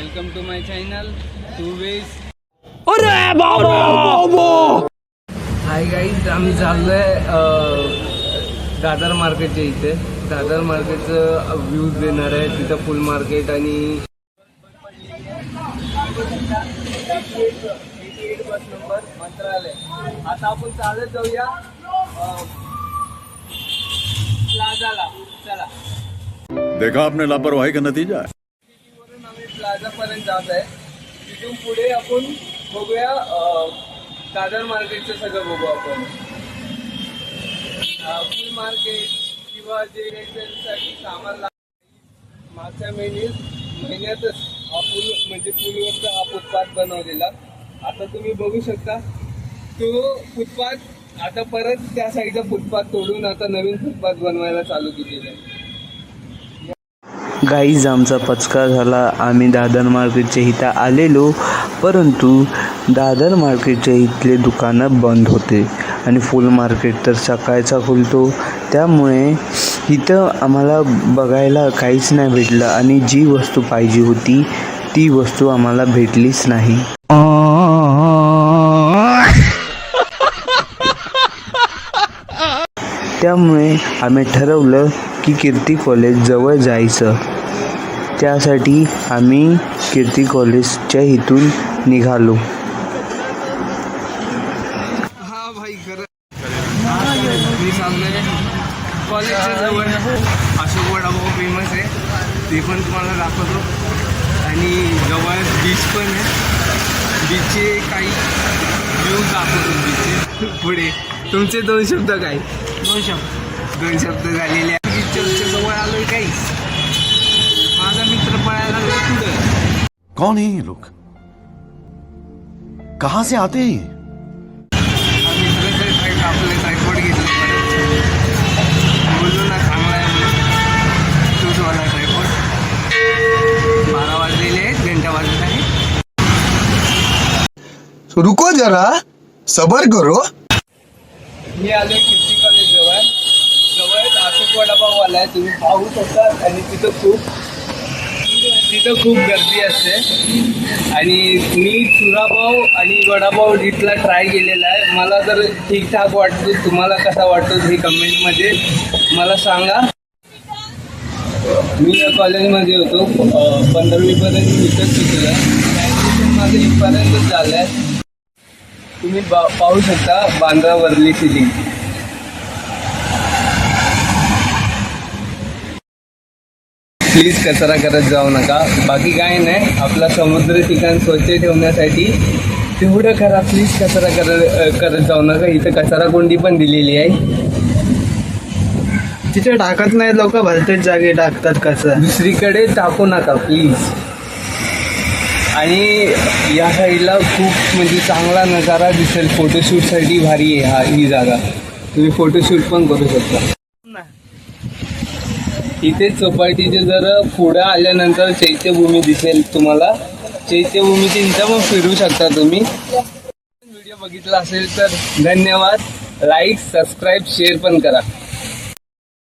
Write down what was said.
Welcome to my channel to veg. Hi guys, आम्ही चाललोय दादर मार्केटच्या इथे. दादर मार्केटचं व्ह्यूज देणार आहे. तिथं फुल मार्केट आणि बस नंबर मंत्रालय. आता आपण चालत जाऊया प्लाझाला. चला. देखा आपने लापरवाही का नतीजा है. प्लाझा पर्यंत जात आहे. तिथून पुढे आपण बघूया दादर मार्केटचं सगळं बघू आपण. फुल मार्केट किंवा जे साठी सामान मागच्या महिन्यातच हा पूल म्हणजे पूलवरचा हा फुटपाथ बनवलेला. आता तुम्ही बघू शकता तो फुटपाथ आता परत त्या साईडचा फुटपाथ तोडून आता नवीन फुटपाथ बनवायला चालू केलेला आहे. गाईज, आमचा पचका झाला. आम्ही दादर मार्केटच्या इथं आलेलो, परंतु दादर मार्केटच्या इथले दुकानं बंद होते आणि फुल मार्केट तर सकाळचा खुलतो. त्यामुळे इथं आम्हाला बघायला काहीच नाही भेटलं आणि जी वस्तू पाहिजे होती ती वस्तू आम्हाला भेटलीच नाही. त्यामुळे आम्ही ठरवलं की कीर्ती कॉलेज जवळ जायचं. त्यासाठी आम्ही कीर्ती कॉलेजच्या इथून निघालो. हा भाई, खरं मी चाललोय कॉलेजच्या जवळ. अशोक वडापाव फेमस आहे, ते पण तुम्हाला दाखवतो. आणि जवळ बीच पण आहे. बीचचे काही व्ह्यूज दाखवतो बीचचे. पुढे तुमचे दोन शब्द काय? दोन शब्द झालेले आहे. बीचच्या जवळ आलोय. काही माझा मित्र पळायला लागला पुढे. कौन है ये लोग, कहाँ से आते हैं ये? आपलं ट्रायपॉड घेतलं परत. बोललो ना चांगला आहे म्हणून. तूच वाला ट्रायपॉड. 12 वाजलेले आहेत, घंटा वाजत आहे. रुको जरा, सबर करो. मी आलोय कीर्ती कॉलेज जवळ. जवळच अशोक वडापाववाला आहे, तुम्ही पाहू शकता. आणि तिथं खूप गर्दी असते. आणि मी चुरापाव आणि वडापाव इथला ट्राय केलेला आहे. मला तर ठीकठाक वाटतो. तुम्हाला कसा वाटतो हे कमेंटमध्ये मला सांगा. मी या कॉलेजमध्ये होतो 15वीपर्यंत इथंच शिकलो. ग्रॅज्युएशन माझं इथपर्यंतच झालं आहे. तुम्ही पाहू शकता बांद्रा वर्ली सिलिंग. प्लीज कचरा करत जाऊ नका. बाकी काय नाही, आपला समुद्र ठिकाण स्वच्छ ठेवण्यासाठी तेवढं करा. प्लीज कचरा करत जाऊ नका. इथं कचरा कोंडी पण दिलेली आहे. तिथे टाकत नाही लोक, भलतेच जागे टाकतात. कसं दुसरीकडे टाकू नका प्लीज. आणि या साईडला खूप म्हणजे चांगला नजारा दिसेल. फोटोशूटसाठी भारी आहे ही जागा. तुम्ही फोटोशूट पण करू शकता. इथे चौपाटीचे जर पुढे आल्यानंतर चैत्यभूमी दिसेल तुम्हाला. चैत्यभूमीच्या इथं पण फिरू शकता तुम्ही. व्हिडिओ बघितला असेल तर धन्यवाद. लाईक, सबस्क्राईब, शेअर पण करा.